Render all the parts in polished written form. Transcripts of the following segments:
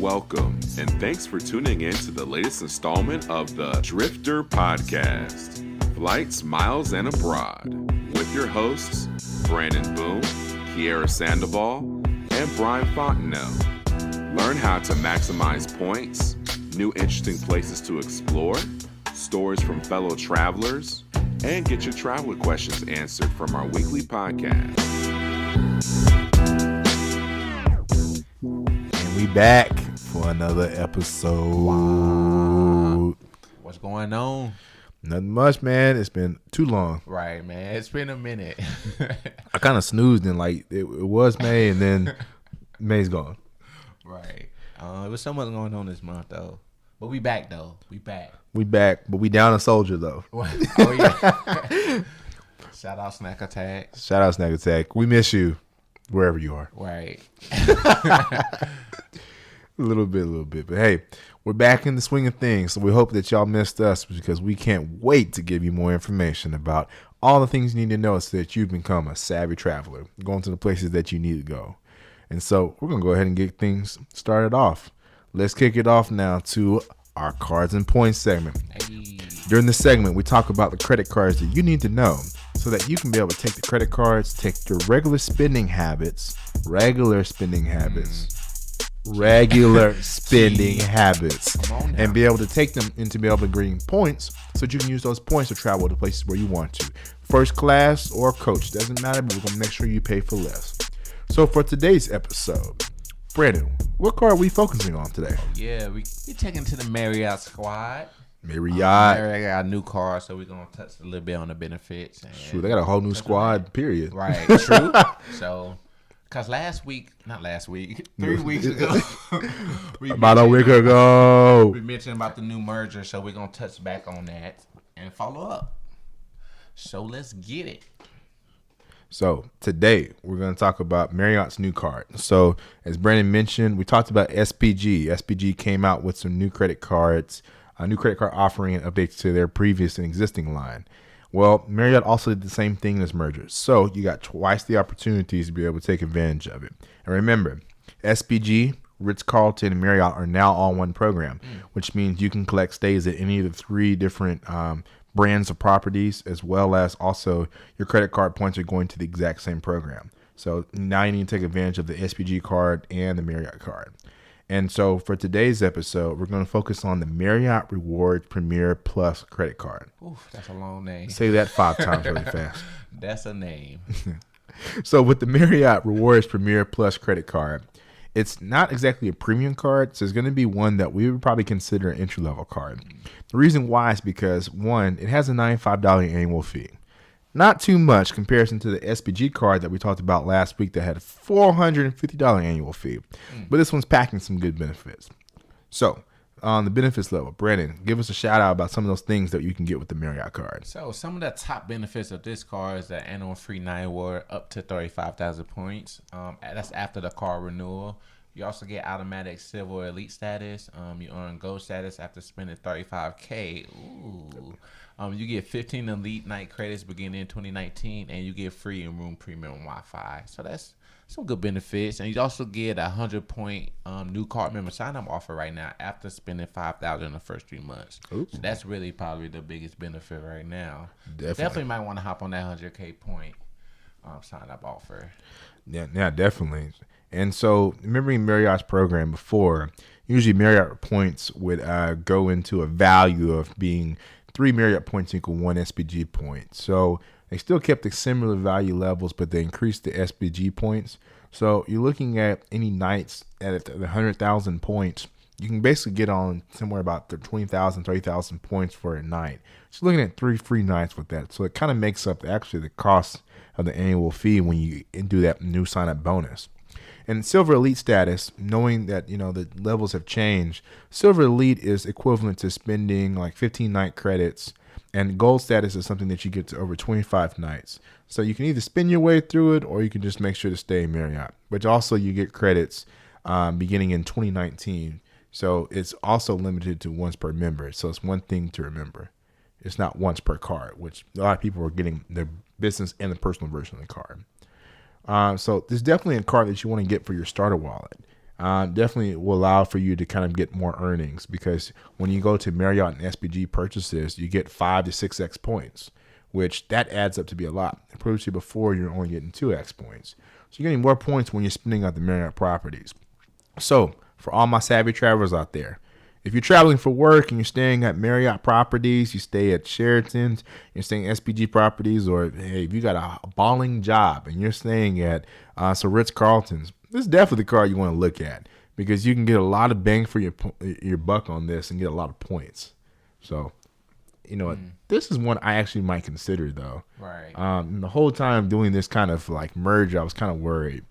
welcome, and thanks for tuning in to the latest installment of the Driftr Podcast, Flights, Miles, and Abroad, with your hosts, Brandon Boone, Kiera Sandoval, and Brian Fontenelle. Learn how to maximize points, new interesting places to explore, stories from fellow travelers, and get your traveler questions answered from our weekly podcast. And we back for another episode. Wow. What's going on? Nothing much, man. It's been too long. Right, man. It's been a minute. I kind of snoozed in like it was May, and then May's gone. Right. There was so much going on this month, though. But we back, though. We back, but we down a soldier, though. Oh, yeah. Shout out Snack Attack. Shout out Snack Attack. We miss you wherever you are. Right. A little bit. But hey, we're back in the swing of things. So we hope that y'all missed us because we can't wait to give you more information about all the things you need to know so that you become a savvy traveler, going to the places that you need to go. And so we're going to go ahead and get things started off. Let's kick it off now to our cards and points segment. Hey. During this segment, we talk about the credit cards that you need to know so that you can be able to take the credit cards, take your regular spending habits, and be able to take them and to be able to gain points so that you can use those points to travel to places where you want to. First class or coach, doesn't matter, but we're going to make sure you pay for less. So for today's episode, Brandon, what card are we focusing on today? Yeah, we taking to the Marriott squad. Marriott got a new car, so we're going to touch a little bit on the benefits. Sure, they got a whole new squad, period. Right, true. So, because 3 weeks ago, about a week ago, we mentioned about the new merger, so we're going to touch back on that and follow up. So, let's get it. So today we're going to talk about Marriott's new card. So as Brandon mentioned, we talked about SPG. SPG came out with some new credit cards, a new credit card offering and updates to their previous and existing line. Well, Marriott also did the same thing as mergers. So you got twice the opportunities to be able to take advantage of it. And remember, SPG, Ritz-Carlton, and Marriott are now all one program, which means you can collect stays at any of the three different brands of properties, as well as also your credit card points are going to the exact same program. So now you need to take advantage of the SPG card and the Marriott card. And so for today's episode, we're going to focus on the Marriott Rewards Premier Plus credit card. Oof, that's a long name. Say that 5 times really fast. That's a name. So with the Marriott Rewards Premier Plus credit card, it's not exactly a premium card, so it's going to be one that we would probably consider an entry-level card. The reason why is because, one, it has a $95 annual fee. Not too much comparison to the SPG card that we talked about last week that had a $450 annual fee. But this one's packing some good benefits. So, on the benefits level, Brandon, give us a shout-out about some of those things that you can get with the Marriott card. So, some of the top benefits of this card is the annual free night award up to 35,000 points. That's after the card renewal. You also get automatic silver elite status. You earn gold status after spending $35K. Ooh. You get 15 elite night credits beginning in 2019, and you get free in-room premium Wi-Fi. So that's some good benefits. And you also get a 100-point new card member sign-up offer right now after spending $5,000 in the first 3 months. So that's really probably the biggest benefit right now. Definitely might want to hop on that 100K point sign-up offer. Yeah, definitely. And so, remembering Marriott's program before, usually Marriott points would go into a value of being 3 Marriott points equal 1 SPG point. So, they still kept the similar value levels, but they increased the SPG points. So, you're looking at any nights at the 100,000 points, you can basically get on somewhere about the 20,000, 30,000 points for a night. So, you're looking at 3 free nights with that. So, it kind of makes up actually the cost of the annual fee when you do that new sign-up bonus. And Silver Elite status, knowing that, the levels have changed, Silver Elite is equivalent to spending like 15 night credits, and Gold status is something that you get to over 25 nights. So you can either spend your way through it, or you can just make sure to stay in Marriott. But also you get credits beginning in 2019. So it's also limited to once per member. So it's one thing to remember. It's not once per card, which a lot of people are getting their business and the personal version of the card. So this is definitely a card that you want to get for your starter wallet. definitely will allow for you to kind of get more earnings, because when you go to Marriott and SPG purchases, you get 5 to 6x points, which that adds up to be a lot. Previously before, you're only getting 2x points. So you're getting more points when you're spending on the Marriott properties. So for all my savvy travelers out there, if you're traveling for work and you're staying at Marriott properties, you stay at Sheraton's, you're staying at SPG properties, or hey, if you got a balling job and you're staying at some Ritz-Carlton's, this is definitely the car you want to look at, because you can get a lot of bang for your buck on this and get a lot of points. So, you know, this is one I actually might consider, though. Right. The whole time doing this kind of like merge, I was kind of worried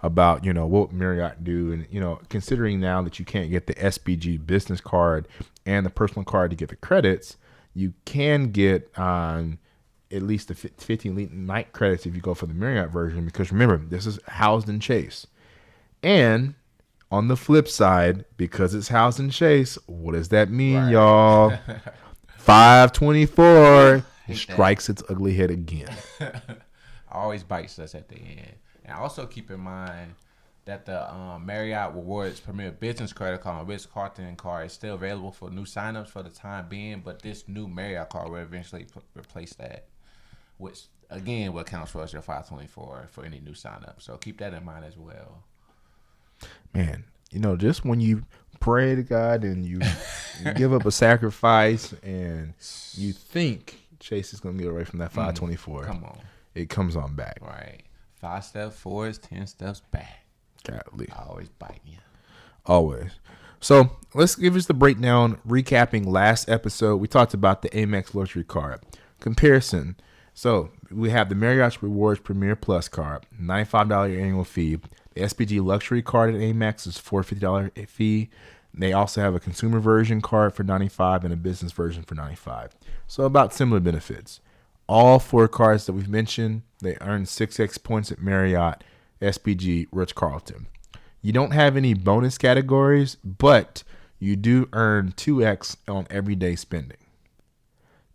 about, you know, what Marriott do. And, you know, considering now that you can't get the SPG business card and the personal card to get the credits, you can get at least the 15 night credits if you go for the Marriott version, because remember, this is housed in Chase. And on the flip side, because it's housed in Chase, what does that mean, y'all? 524 strikes its ugly head again. Always bites us at the end. And also keep in mind that the Marriott Rewards Premier Business Credit Card and Ritz-Carlton card is still available for new signups for the time being, but this new Marriott card will eventually replace that, which again will count for us your 524 for any new signup. So keep that in mind as well. Man, you know, just when you pray to God and you give up a sacrifice and you think Chase is going to get away from that 524, come on, it comes on back. Right. 5 steps forward, 10 steps back. Golly. Always biting you. Always. So let's give us the breakdown. Recapping last episode, we talked about the Amex Luxury Card comparison. So we have the Marriott Rewards Premier Plus card, $95 annual fee. The SPG Luxury Card at Amex is $450 fee. They also have a consumer version card for $95 and a business version for $95. So about similar benefits. All 4 cards that we've mentioned, they earn 6x points at Marriott, SPG, Ritz-Carlton. You don't have any bonus categories, but you do earn 2x on everyday spending.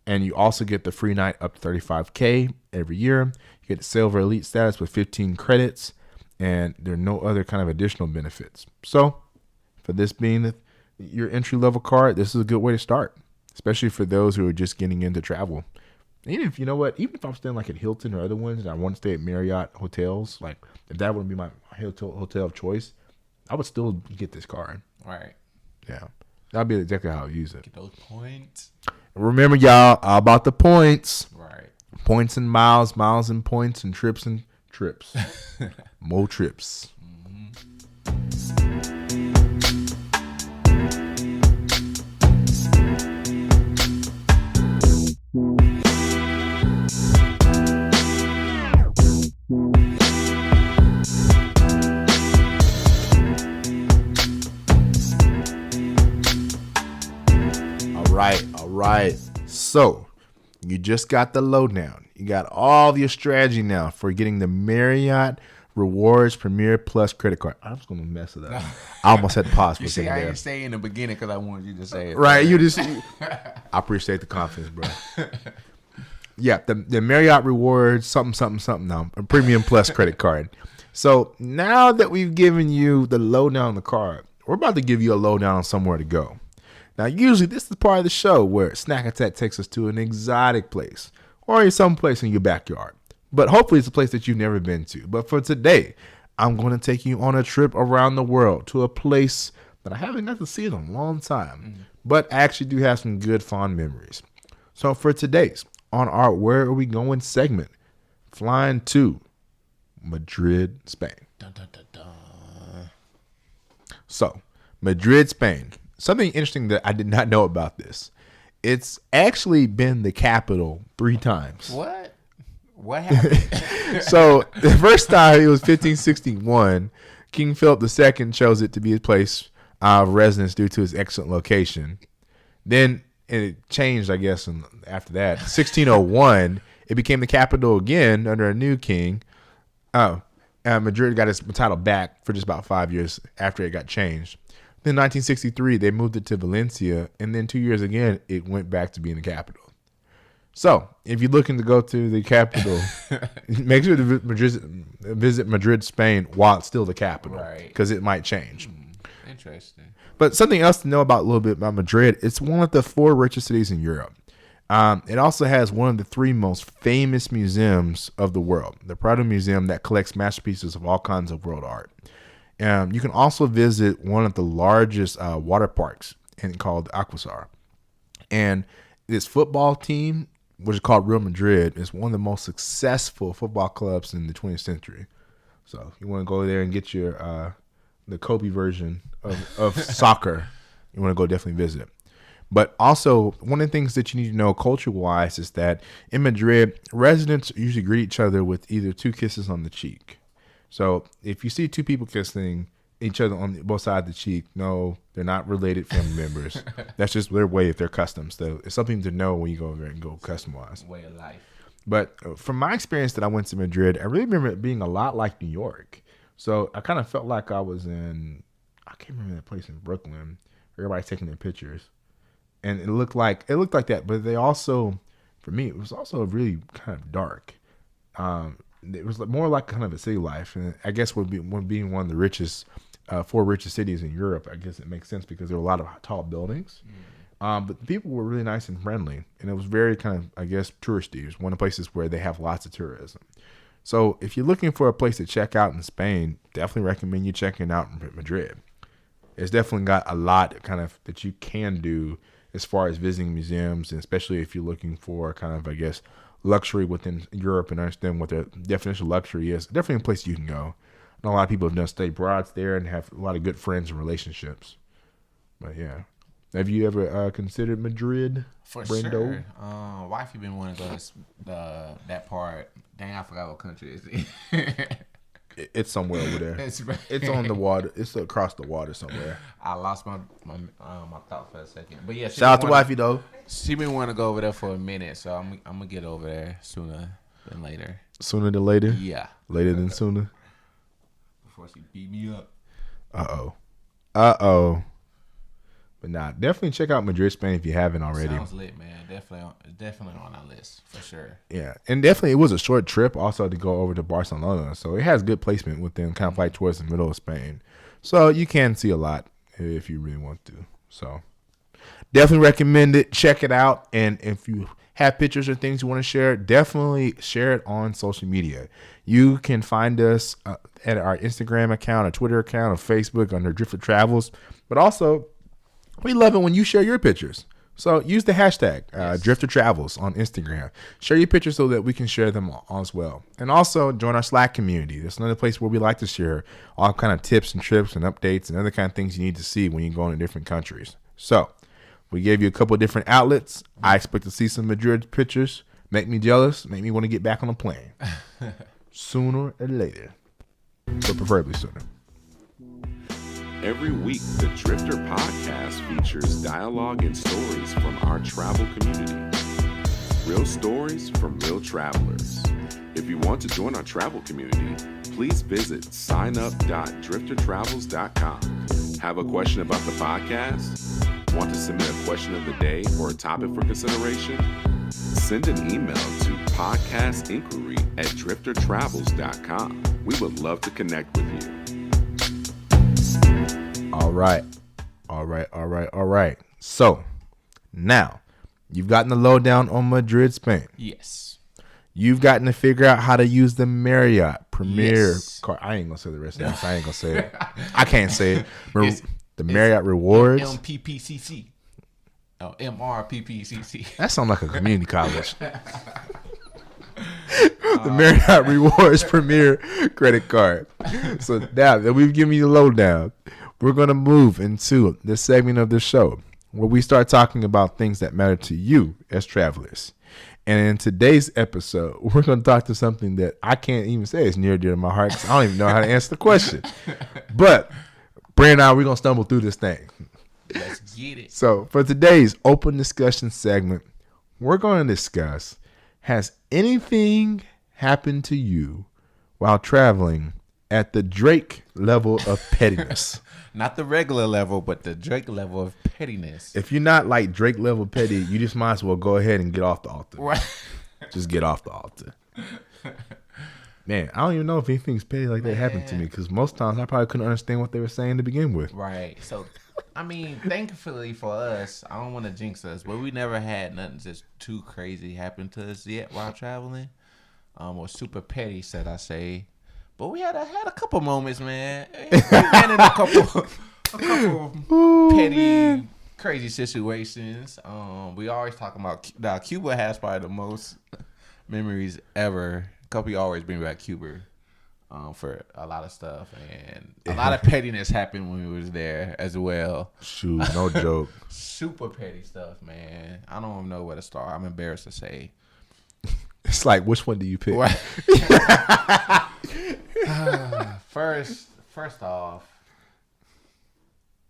And you also get the free night up to $35K every year. You get the Silver Elite status with 15 credits, and there are no other kind of additional benefits. So for this being your entry-level card, this is a good way to start, especially for those who are just getting into travel. Even if, you know what, even if I'm staying like at Hilton or other ones and I want to stay at Marriott hotels, like if that wouldn't be my hotel of choice, I would still get this card. Right. Yeah. That'd be exactly how I use it. Get those points. Remember, y'all, all about the points. Right. Points and miles, miles and points, and trips and trips. More trips. All right. So you just got the lowdown. You got all your strategy now for getting the Marriott Rewards Premier Plus credit card. I was going to mess it up. I almost had to pause for a second I there. didn't say in the beginning because I wanted you to say it. Right. I appreciate the confidence, bro. Yeah, the Marriott Rewards something now, a Premium Plus credit card. So now that we've given you the lowdown on the card, we're about to give you a lowdown on somewhere to go. Now, usually this is part of the show where Snack Attack takes us to an exotic place or some place in your backyard. But hopefully it's a place that you've never been to. But for today, I'm going to take you on a trip around the world to a place that I haven't got to see in a long time. But I actually do have some good, fond memories. So for today's on our Where Are We Going segment, flying to Madrid, Spain. Dun, dun, dun, dun. So, Madrid, Spain. Something interesting that I did not know about this. It's actually been the capital 3 times. What? What happened? So, the first time it was 1561. King Philip II chose it to be his place of residence due to its excellent location. Then it changed, I guess, and after that. 1601, it became the capital again under a new king. Madrid got its title back for just about 5 years after it got changed. Then 1963, they moved it to Valencia, and then 2 years again, it went back to being the capital. So, if you're looking to go to the capital, make sure to visit Madrid, Spain, while it's still the capital, Right. Because it might change. Interesting. But something else to know about a little bit about Madrid, it's one of the 4 richest cities in Europe. It also has one of the 3 most famous museums of the world, the Prado Museum, that collects masterpieces of all kinds of world art. You can also visit one of the largest water parks called Aquasar. And this football team, which is called Real Madrid, is one of the most successful football clubs in the 20th century. So if you want to go there and get your the Kobe version of soccer, you want to go definitely visit. But also, one of the things that you need to know culture-wise is that in Madrid, residents usually greet each other with either 2 kisses on the cheek. So if you see 2 people kissing each other on both sides of the cheek, no, they're not related family members. That's just their way of their customs. So it's something to know when you go over there and go custom-wise. Way of life. But from my experience that I went to Madrid, I really remember it being a lot like New York. So I kind of felt like I was in, I can't remember that place in Brooklyn. Everybody's taking their pictures. And it looked like that. But they also, for me, it was also really kind of dark. It was more like kind of a city life. And I guess being one of the richest, 4 richest cities in Europe, I guess it makes sense because there were a lot of tall buildings. But the people were really nice and friendly. And it was very kind of, I guess, touristy. It was one of the places where they have lots of tourism. So if you're looking for a place to check out in Spain, definitely recommend you checking out Madrid. It's definitely got a lot kind of that you can do as far as visiting museums, and especially if you're looking for kind of, I guess, luxury within Europe and understand what the definition of luxury is. Definitely a place you can go. I know a lot of people have done stay abroad there and have a lot of good friends and relationships. But yeah. Have you ever considered Madrid? For Brando? sure. Wifey been wanting to go to that part. Dang, I forgot what country it is. It's somewhere over there. It's on the water. It's across the water somewhere. I lost my thought for a second. But yeah, Shout out to wifey though. She been wanting to go over there for a minute, so I'm gonna get over there sooner than later. Sooner than later? Yeah. Later than sooner? Before she beat me up. Uh-oh. But nah, definitely check out Madrid, Spain if you haven't already. Sounds lit, man. Definitely on our list for sure. Yeah, and definitely it was a short trip also to go over to Barcelona, so it has good placement within kind of like towards the middle of Spain. So you can see a lot if you really want to. So definitely recommend it. Check it out, and if you have pictures or things you want to share, definitely share it on social media. You can find us at our Instagram account, our Twitter account, or Facebook under Driftr Travels, but also we love it when you share your pictures. So use the hashtag Driftr Travels on Instagram. Share your pictures so that we can share them as well. And also join our Slack community. That's another place where we like to share all kind of tips and trips and updates and other kind of things you need to see when you go into different countries. So we gave you a couple of different outlets. I expect to see some Madrid pictures. Make me jealous. Make me want to get back on a plane. Sooner or later. But preferably sooner. Every week, the Driftr Podcast features dialogue and stories from our travel community. Real stories from real travelers. If you want to join our travel community, please visit signup.driftertravels.com. Have a question about the podcast? Want to submit a question of the day or a topic for consideration? Send an email to podcastinquiry@driftertravels.com. We would love to connect with you. All right. So now you've gotten the lowdown on Madrid, Spain. Yes. You've gotten to figure out how to use the Marriott Premier card. I ain't gonna say the rest of this. I ain't gonna say it. I can't say it. The Marriott Rewards. MPPCC. Oh, MRPPCC. That sounds like a community college. The Marriott Rewards Premier credit card. So now that we've given you the lowdown, we're going to move into this segment of the show where we start talking about things that matter to you as travelers. And in today's episode, we're going to talk to something that I can't even say is near and dear to my heart because I don't even know how to answer the question. But Brandon and I, we're going to stumble through this thing. Let's get it. So for today's open discussion segment, we're going to discuss, has anything happened to you while traveling at the Drake level of pettiness? Not the regular level, but the Drake level of pettiness. If you're not like Drake level petty, you just might as well go ahead and get off the altar. Right. Just get off the altar. Man, I don't even know if anything's petty like that happened to me, because most times I probably couldn't understand what they were saying to begin with. Right. So, I mean, thankfully for us, I don't want to jinx us, but we never had nothing just too crazy happen to us yet while traveling. Or super petty, said I say. But we had a couple moments, man. We ran in a couple petty, crazy situations. We always talk about now. Cuba has probably the most memories ever. A couple you always bring back Cuba for a lot of stuff, and a lot of pettiness happened when we was there as well. Shoot, no joke. Super petty stuff, man. I don't even know where to start. I'm embarrassed to say. It's like, which one do you pick? First off,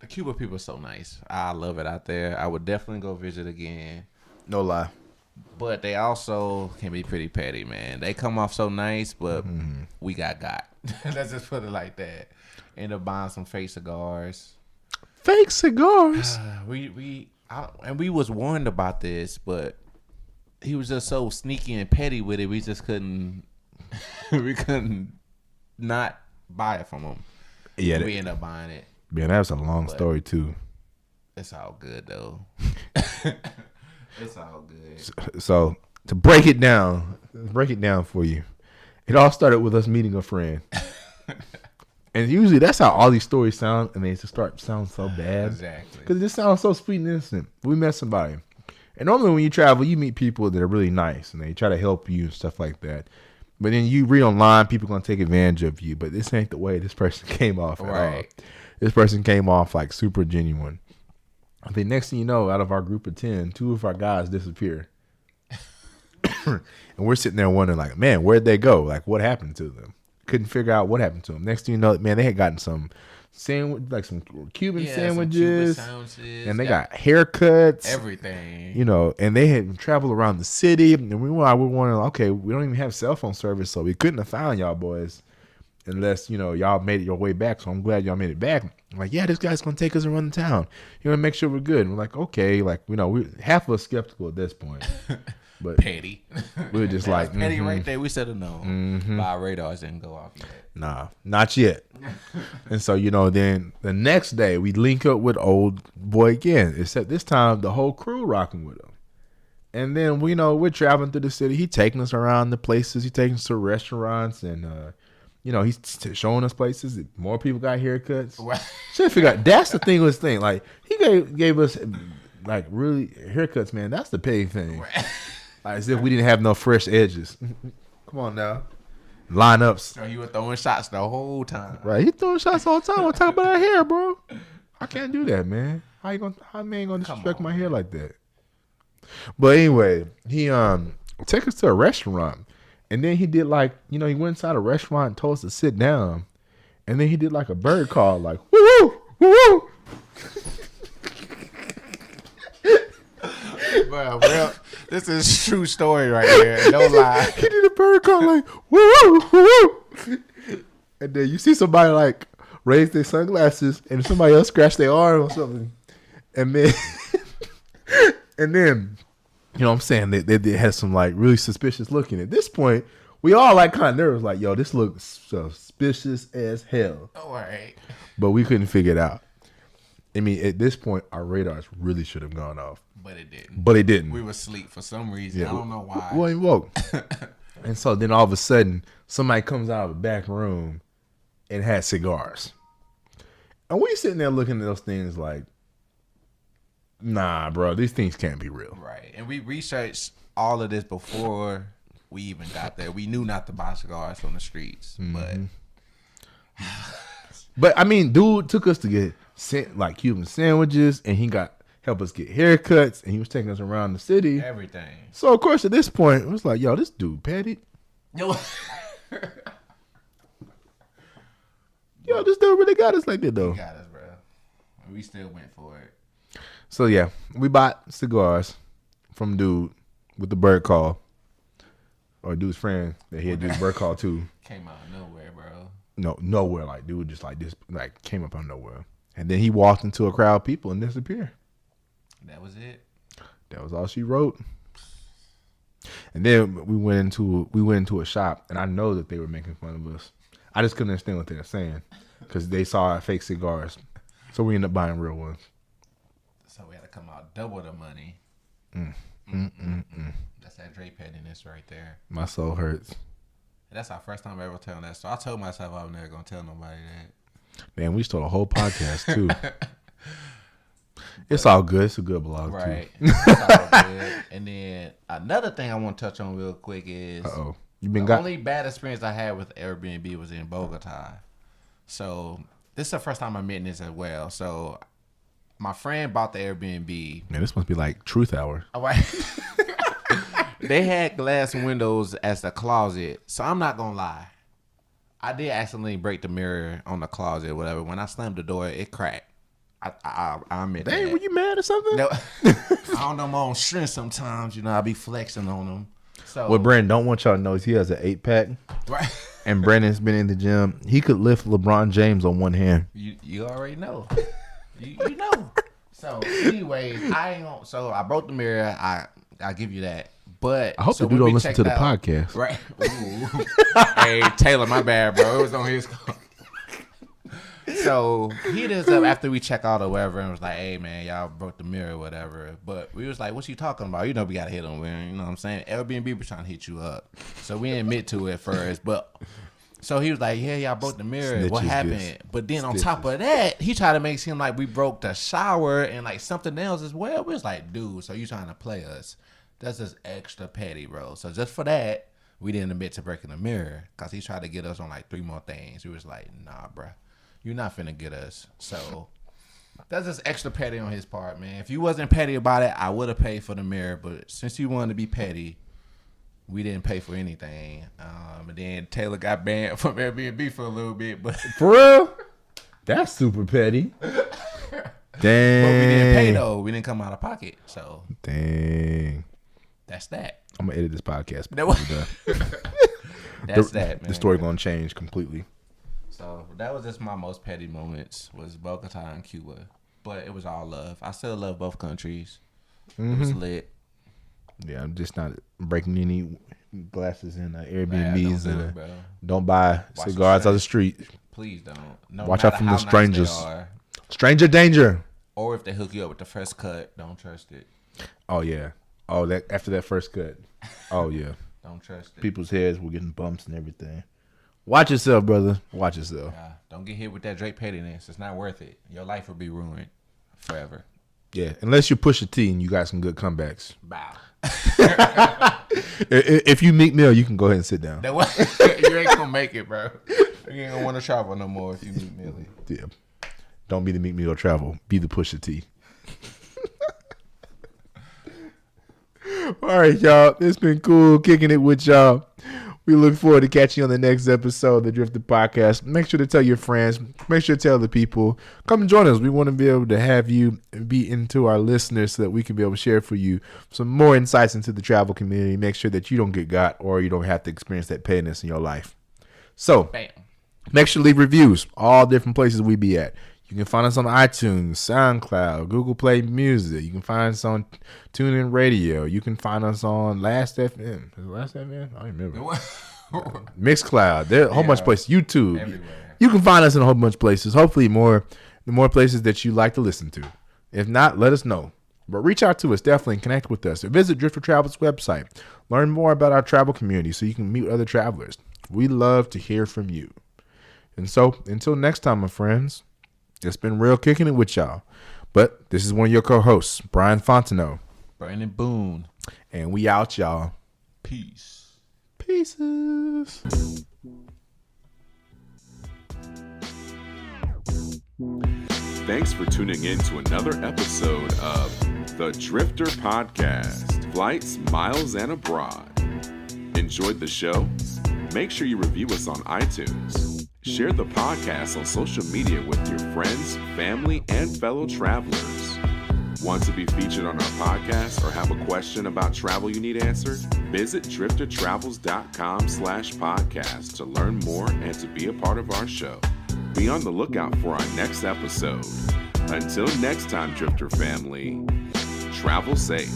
the Cuba people are so nice. I love it out there. I would definitely go visit again. No lie. But they also can be pretty petty, man. They come off so nice, but we got. Let's just put it like that. End up buying some fake cigars. Fake cigars? And we was warned about this, but he was just so sneaky and petty with it. We just couldn't. We couldn't not buy it from him. Yeah, we ended up buying it. Man, that's a long story too. It's all good though. It's all good. So to break it down for you. It all started with us meeting a friend. And usually that's how all these stories sound, and they just start sound so bad. Exactly. Because it just sounds so sweet and innocent. We met somebody. And normally when you travel, you meet people that are really nice, and they try to help you and stuff like that. But then you read online, people are going to take advantage of you. But this ain't the way this person came off at all. This person came off like super genuine. I think next thing you know, out of our group of 10, 2 of our guys disappear. And we're sitting there wondering, like, man, where'd they go? Like, what happened to them? Couldn't figure out what happened to them. Next thing you know, man, they had gotten some sandwich, like some Cuban sandwiches, and they got haircuts, everything, you know, and they had traveled around the city. And we were wondering, okay, we don't even have cell phone service, so we couldn't have found y'all boys unless, you know, y'all made it your way back. So I'm glad y'all made it back. I'm like, yeah, this guy's gonna take us around the town. You know, make sure we're good. And we're like, okay, like, you know, we half of us skeptical at this point. But petty. We were just like, petty right there. We should have known. But our radars didn't go off yet. Nah, not yet. And so, you know, then the next day we link up with old boy again, except this time the whole crew rocking with him. And then we're traveling through the city. He taking us around the places. He taking us to restaurants, and you know, he's showing us places. More people got haircuts. Should figure out. That's the thing with this thing. Like, he gave us like really haircuts, man. That's the petty thing. Like, as if we didn't have no fresh edges. Come on now. Lineups. So he was throwing shots the whole time. Right, he throwing shots all the time. I'm talking about our hair, bro. I can't do that, man. How man gonna disrespect my hair like that? But anyway, he took us to a restaurant, and then he did like, you know, he went inside a restaurant and told us to sit down, and then he did like a bird call, like woo woo woo woo. Bro, this is true story right here. No lie. He did a bird call like woo woo woo. And then you see somebody like raise their sunglasses, and somebody else scratch their arm or something, and then you know what I'm saying, they had some like really suspicious looking. At this point, we all like kind of nervous, like, yo, this looks suspicious as hell. All right. But we couldn't figure it out. I mean, at this point, our radars really should have gone off. But it didn't. We were asleep for some reason. Yeah, I don't know why. We woke. And so then all of a sudden, somebody comes out of the back room and had cigars. And we sitting there looking at those things like, nah, bro, these things can't be real. Right. And we researched all of this before we even got there. We knew not to buy cigars on the streets. Mm-hmm. But I mean, dude took us to get like Cuban sandwiches, and he help us get haircuts, and he was taking us around the city. Everything. So of course at this point it was like, yo, this dude petty. Yo, this dude really got us like that though. He got us, bro. We still went for it. So yeah, we bought cigars from dude with the bird call, or dude's friend that he had do the bird call too. Came out of nowhere, bro. No, nowhere. Like, dude just like this, like came up out of nowhere. And then he walked into a crowd of people and disappeared. That was it. That was all she wrote. And then we went into a shop, and I know that they were making fun of us. I just couldn't understand what they were saying because they saw our fake cigars. So we ended up buying real ones. So we had to come out double the money. That's that Dre pettiness right there. My soul hurts. That's our first time ever telling that. So I told myself I was never going to tell nobody that. Man, we stole a whole podcast, too. It's all good. It's a good blog, right. too. It's all good. And then another thing I want to touch on real quick is only bad experience I had with Airbnb was in Bogota. So this is the first time I'm admitting this as well. So my friend bought the Airbnb. Man, this must be like Truth Hour. All right. They had glass windows as the closet. So I'm not going to lie. I did accidentally break the mirror on the closet or whatever. When I slammed the door, it cracked. I admit that. Dang, were you mad or something? No, I don't know my own strength sometimes. You know, I be flexing on them. So what Brandon don't want y'all to know is he has an 8-pack. Right. And Brandon's been in the gym. He could lift LeBron James on one hand. You already know. you know. So anyway, so I broke the mirror. I give you that. But I hope the dude don't listen to the podcast. Right. Hey, Taylor, my bad, bro. It was on his call. So he hit us up after we check out or whatever and was like, hey, man, y'all broke the mirror or whatever. But we was like, what you talking about? You know we got to hit him. You know what I'm saying? Airbnb was trying to hit you up. So we didn't admit to it first. But so he was like, yeah, y'all broke the mirror. What happened? But then on top of that, he tried to make it seem like we broke the shower and like something else as well. We was like, dude, so you trying to play us. That's just extra petty, bro. So just for that, we didn't admit to breaking the mirror because he tried to get us on like 3 more things. We was like, nah, bro. You're not finna get us. So that's just extra petty on his part, man. If you wasn't petty about it, I would have paid for the mirror. But since you wanted to be petty, we didn't pay for anything. And then Taylor got banned from Airbnb for a little bit. But for real? That's super petty. Dang. But we didn't pay though. We didn't come out of pocket. So dang. That's that. I'm gonna edit this podcast. That's that, man. The story gonna change completely. So that was just my most petty moments was Bogota and Cuba. But it was all love. I still love both countries. Mm-hmm. It was lit. Yeah, I'm just not breaking any glasses in Airbnbs. Don't buy cigars on the street. Please don't. No, watch out from the strangers. Nice Stranger danger. Or if they hook you up with the first cut, don't trust it. Oh, yeah. Oh, that after that first cut. Oh, yeah. Don't trust it. People's heads were getting bumps and everything. Watch yourself, brother. Watch yourself. Don't get hit with that Drake pettiness. It's not worth it. Your life will be ruined forever. Yeah, unless you push a T and you got some good comebacks. Bow. If you Meek Mill, you can go ahead and sit down. You ain't gonna make it, bro. You ain't gonna want to travel no more if you Meek Mill. Yeah. Don't be the Meek Mill travel. Be the Pusha T. All right, y'all. It's been cool kicking it with y'all. We look forward to catching you on the next episode of the Driftr Podcast. Make sure to tell your friends. Make sure to tell the people. Come and join us. We want to be able to have you be into our listeners so that we can be able to share for you some more insights into the travel community. Make sure that you don't get got or you don't have to experience that pettiness in your life. So, Bam. Make sure to leave reviews. All different places we be at. You can find us on iTunes, SoundCloud, Google Play Music. You can find us on TuneIn Radio. You can find us on Last FM. Is it Last FM? I don't remember. Mixcloud. There are a whole bunch of places. YouTube. Everywhere. You can find us in a whole bunch of places. Hopefully the more places that you like to listen to. If not, let us know. But reach out to us, definitely, and connect with us. Or visit Driftr Travel's website. Learn more about our travel community so you can meet other travelers. We love to hear from you. And so, until next time, my friends, it's been real kicking it with y'all. But this is one of your co-hosts, Brian Fontenot. Brandon Boone. And we out, y'all. Peace. Pieces. Thanks for tuning in to another episode of the Driftr Podcast, Flights, Miles, and Abroad. Enjoyed the show? Make sure you review us on iTunes. Share the podcast on social media with your friends, family, and fellow travelers. Want to be featured on our podcast or have a question about travel you need answered? Visit driftertravels.com/podcast to learn more and to be a part of our show. be on the lookout for our next episode. Until next time, Drifter family, travel safe.